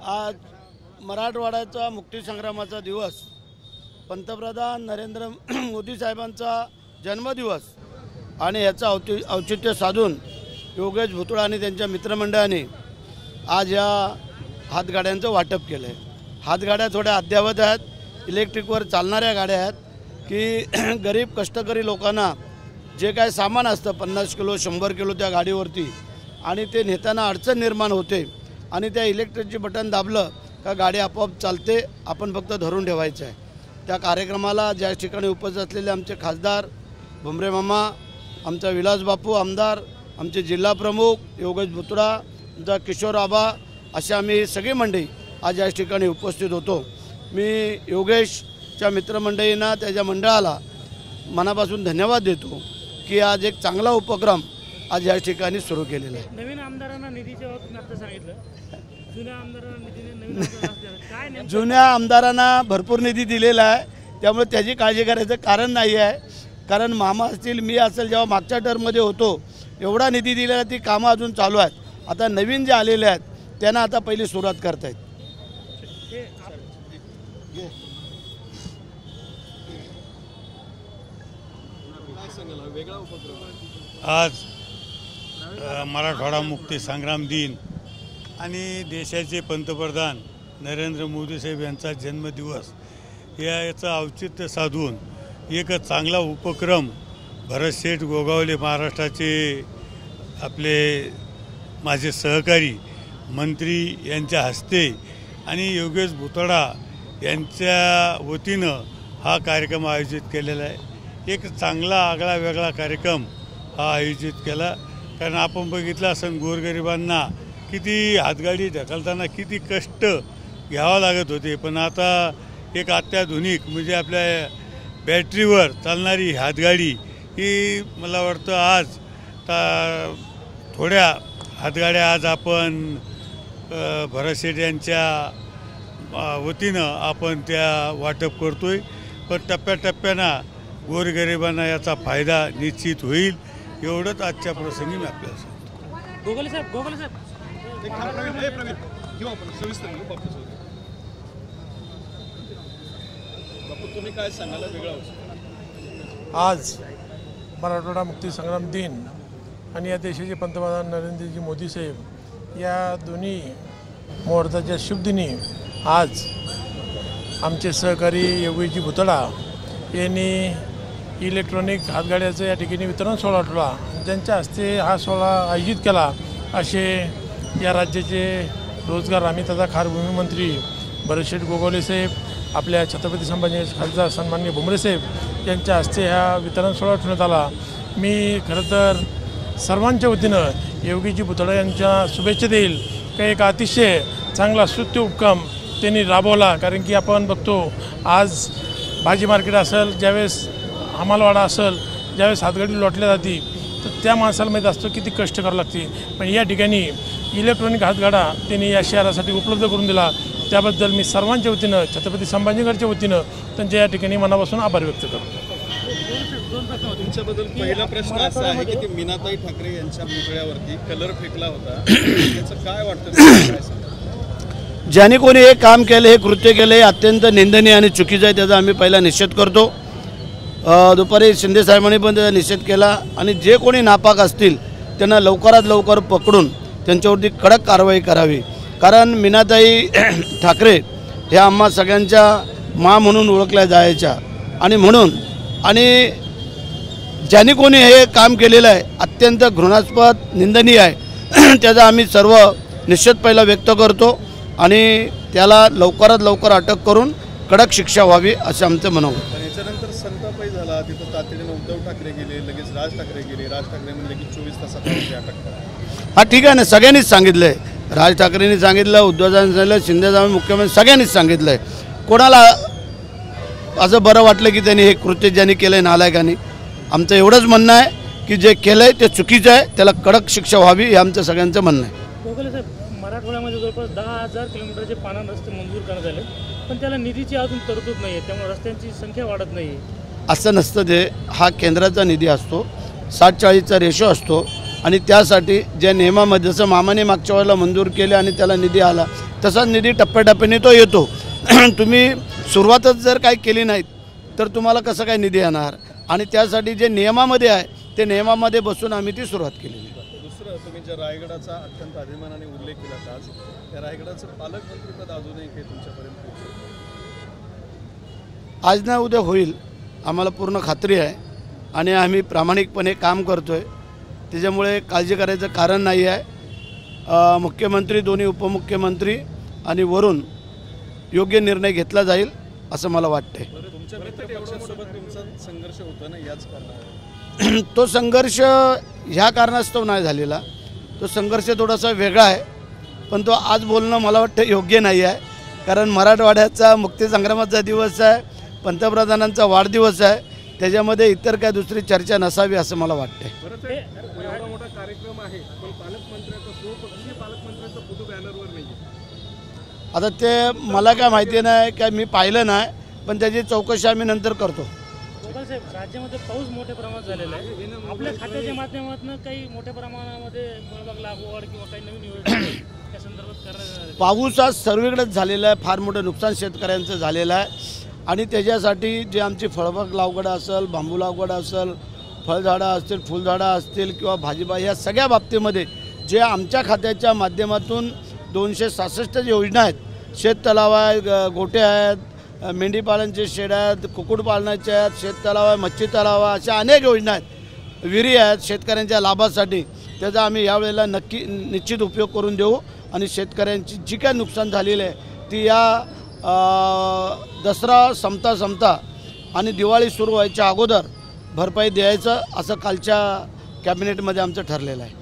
आज मराठवाड्याचा मुक्तीसंग्रामाचा दिवस, पंतप्रधान नरेंद्र मोदी साहेबांचा जन्मदिवस आणि याचा औचित्य साधून योगेश भुतळा आणि त्यांच्या मित्रमंडळाने आज या हातगाड्यांचं वाटप केलं आहे। हातगाड्या थोड्या अद्ययावत आहेत, इलेक्ट्रिकवर चालणाऱ्या गाड्या आहेत की गरीब कष्टकरी लोकांना जे काय सामान असतं 50 किलो 100 किलो त्या गाडीवरती आणि ते नेताना अडचण निर्माण होते आणि त्या इलेक्ट्रिकचे बटन दाबलं का गाडी आपोआप चालते, आपण फक्त धरून ठेवायचं आहे। त्या कार्यक्रमाला ज्या ठिकाणी उपस्थित असलेले आमचे खासदार भुमरे मामा, आमचा विलास बापू आमदार, आमचे जिल्हा प्रमुख योगेश भुतळा, आमचा किशोर आबा, असे आम्ही सगळी मंडळी आज या ठिकाणी उपस्थित होतो। मी योगेशच्या मित्रमंडळींना, त्याच्या मंडळाला मनापासून धन्यवाद देतो की आज एक चांगला उपक्रम आज या ठिकाणी सुरू केलेला आहे। नवीन आमदारांना निधीच्या बाबतीत आता सांगितलं, जुन्या आमदारांना निधीने नवीन काय जुन्या आमदारांना भरपूर निधी दिलेला आहे, त्यामुळे त्याची काळजी करायचं कारण नाही आहे। कारण मामा असतील, मी असेल, जेव्हा मागच्या टर्ममध्ये होतो एवढा निधी दिलेला, ती कामं अजून चालू आहेत। आता नवीन जे आलेले आहेत त्यांना आता पहिली सुरुवात करतायत। आज मराठवाडा मुक्ती संग्राम दिन आणि देशाचे पंतप्रधान नरेंद्र मोदी साहेब यांचा जन्मदिवस याचं औचित्य साधून एक चांगला उपक्रम भरतशेठ गोगावले, महाराष्ट्राचे आपले माझे सहकारी मंत्री यांच्या हस्ते आणि योगेश भुतळा यांच्या वतीनं हा कार्यक्रम आयोजित केलेला आहे। एक चांगला आगळा वेगळा कार्यक्रम हा आयोजित केला, कारण आपण बघितलं असं गोरगरिबांना किती हातगाडी ढकलताना किती कष्ट घ्यावं लागत होते, पण आता एक अत्याधुनिक म्हणजे आपल्या बॅटरीवर चालणारी हातगाडी ही मला वाटतं आज थोड्या हातगाड्या आज आपण भरतशेठ यांच्या वतीनं आपण त्या वाटप करतोय। पण टप्प्याटप्प्यानं गोरगरिबांना याचा फायदा निश्चित होईल, एवढंच आजच्या प्रसंगी मी आपल्याला सांगतो। गोगले साहेब तुम्ही काय सांगायला वेगळं? आज मराठवाडा मुक्ती संग्राम दिन आणि या देशाचे पंतप्रधान नरेंद्रजी मोदी साहेब या दोन्ही मुहूर्ताच्या शुभदिनी आज आमचे सहकारी योगेशजी भुतळा यांनी इलेक्ट्रॉनिक हातगाड्याचं या ठिकाणी वितरण सोहळा ठेवला। ज्यांच्या हस्ते हा सोहळा आयोजित केला असे या राज्याचे रोजगार हमी तथा खारभूमी मंत्री भरतशेठ गोगावले साहेब, आपल्या छत्रपती संभाजी खासदार सन्माननीय भुमरे साहेब यांच्या हस्ते हा वितरण सोहळा ठेवण्यात आला। मी खरं तर सर्वांच्या वतीनं योगेशजी भुतळा यांच्या शुभेच्छा देईल की एक अतिशय चांगला स्तुत्य उपक्रम त्यांनी राबवला। कारण की आपण बघतो आज भाजी मार्केट असेल, ज्यावेळेस हमालवाडा असेल, ज्यावेळेस हातगाडी लोटल्या जाते तर त्या माणसाला माहीत असतं किती कष्ट करावं लागते, पण या ठिकाणी इलेक्ट्रॉनिक हातगाडा त्यांनी या शहरासाठी उपलब्ध करून दिला। त्याबद्दल मी सर्वांच्या वतीनं, छत्रपती संभाजीनगरच्या वतीनं त्यांच्या या ठिकाणी मनापासून आभार व्यक्त करतो। तुमच्याबद्दल पहिला प्रश्न असा आहे की मीनाताई ठाकरे यांच्या पुतळ्यावरती कलर फेकला होता, त्याचं काय वाटतं? ज्यांनी कोणी हे काम केलं, हे कृत्य केलं, हे अत्यंत निंदनीय आणि चुकीचं आहे, त्याचा आम्ही पहिला निषेध करतो। दुपारी शिंदे साहेबांनी पण त्याचा निषेध केला आणि जे कोणी नापाक असतील त्यांना लवकरात लवकर पकडून त्यांच्यावरती कडक कारवाई करावी। कारण मीनाताई ठाकरे ह्या आम्हा सगळ्यांच्या मा म्हणून ओळखल्या जायच्या आणि म्हणून आणि ज्यांनी कोणी हे काम केलेलं आहे अत्यंत घृणास्पद, निंदनीय आहे, त्याचा आम्ही सर्व निषेध पहिला व्यक्त करतो आणि त्याला लवकरात लवकर अटक करून कडक शिक्षा व्हावी असं आमचं मनोगत। याच्यानंतर संतापही झाला, तिथं तातडीने उद्धव ठाकरे गेले, लगेच राज ठाकरे गेले। राज ठाकरे म्हणले की 24 तासात अटक करा। हा ठीक आहे ना, सगळ्यांनीच सांगितलं आहे, राज ठाकरेंनी सांगितलं, उद्धवजींनी सांगितलं, शिंदे साहेब मुख्यमंत्री सगळ्यांनीच सांगितलं आहे। कोणाला असं बरं वाटलं की त्यांनी हे कृत्य ज्यांनी केलं आहे नालायकांनी? आमचं एवढंच म्हणणं आहे की जे केलं आहे ते चुकीचं आहे, त्याला कडक शिक्षा व्हावी हे आमचं सगळ्यांचं म्हणणं आहे। गोगले साहेब, मराठवाड्यामध्ये जवळपास 10,000 किलोमीटरचे पानन रस्ते मंजूर करण्यात आले, पण त्याला निधीची अजून तरतूद नाही आहे, त्यामुळे रस्त्यांची संख्या वाढत नाही आहे। असं नसतं ते, हा केंद्राचा निधी असतो, 60-40चा रेशो असतो आणि त्यासाठी ज्या नियमामध्ये जसं मामाने मागच्या वेळेला मंजूर केले आणि त्याला निधी आला तसाच निधी टप्प्याटप्प्याने तो येतो. तुम्ही सुरुवातच जर काही केली नाहीत तर तुम्हाला कसं काय निधी येणार आणि त्यासाठी जे नियमामध्ये आहे ते नियमामध्ये बसून आम्ही ती सुरुवात केलेली. दुसरं, तुम्ही ज्या रायगडाचा अत्यंत अभिमानाने उल्लेख केला आज, त्या रायगडाचं पालकमंत्रीपद अजूनही काही तुमच्यापर्यंत पोहोचलं? आज ना उद्या होईल, आम्हाला पूर्ण खात्री आहे आणि आम्ही प्रामाणिकपणे काम करतो आहे. त्याच्यामुळे काळजी करायचं कारण नाही आहे. मुख्यमंत्री, दोन्ही उपमुख्यमंत्री आणि वरून योग्य निर्णय घेतला जाईल असं मला वाटतं आहे. तुमच्या मित्रपक्षासोबत तुमचा संघर्ष होता ना, याच कारणामुळे? तो संघर्ष ह्या कारणास्तव नाही झालेला, तो संघर्ष थोडासा वेगळा आहे. पण तो आज बोलणं मला वाटतं योग्य नाही आहे, कारण मराठवाड्याचा मुक्तीसंग्रामाचा दिवस आहे, पंतप्रधानांचा वाढदिवस आहे, त्याच्यामध्ये इतर काय दुसरी चर्चा नसावी असं मला वाटतं. एवढा मोठा कार्यक्रम आहे पण पालकमंत्र्याचा स्वपक्षीय पालकमंत्र्याचा फोटो बॅनरवर नाही. आता ते मला काय माहिती नाही, काय मी पाहिलं नाही, पण त्याची चौकशी आम्ही नंतर करतो. साहेब, राज्यामध्ये पाऊस मोठ्या प्रमाणात झालेला आहे. आपल्या खात्याच्या माध्यमातून काही मोठ्या प्रमाणामध्ये फळबाग लागवड किंवा काही नवीन योजना त्या संदर्भात करण्यात पाऊस आज सर्वीकडेच झालेला आहे, फार मोठं नुकसान शेतकऱ्यांचं झालेलं आहे आणि त्याच्यासाठी जे आमची फळबाग लागवड असेल, बांबू लागवड असेल, फळझाडं असतील, फुलझाडं असतील किंवा भाजीपाला, या सगळ्या बाबतीमध्ये जे आमच्या खात्याच्या माध्यमातून 266 योजना आहेत, शेततलाव आहेत, गोटे आहेत, मेंढीपालनचे शेड आहेत, कुक्कुटपालनाचे आहेत, शेततलाव आहे, मच्छी तलाव आहे, अशा अनेक योजना आहेत, विहिरी आहेत शेतकऱ्यांच्या लाभासाठी. त्याचा आम्ही यावेळेला निश्चित उपयोग करून देऊ आणि शेतकऱ्यांची जी काय नुकसान झालेली आहे ती या दसरा संपता आणि दिवाळी सुरू व्हायच्या अगोदर भरपाई द्यायचं असं कालच्या कॅबिनेटमध्ये आमचं ठरलेलं आहे.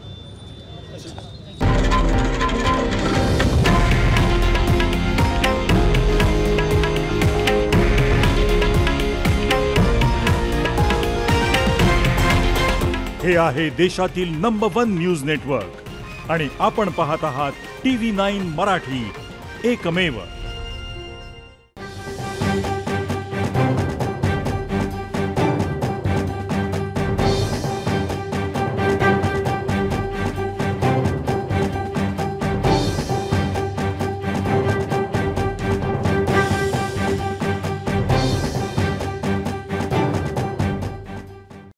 हे आहे देशातील नंबर 1 न्यूज नेटवर्क आणि आपण पाहत आहात TV9 मराठी, एकमेव.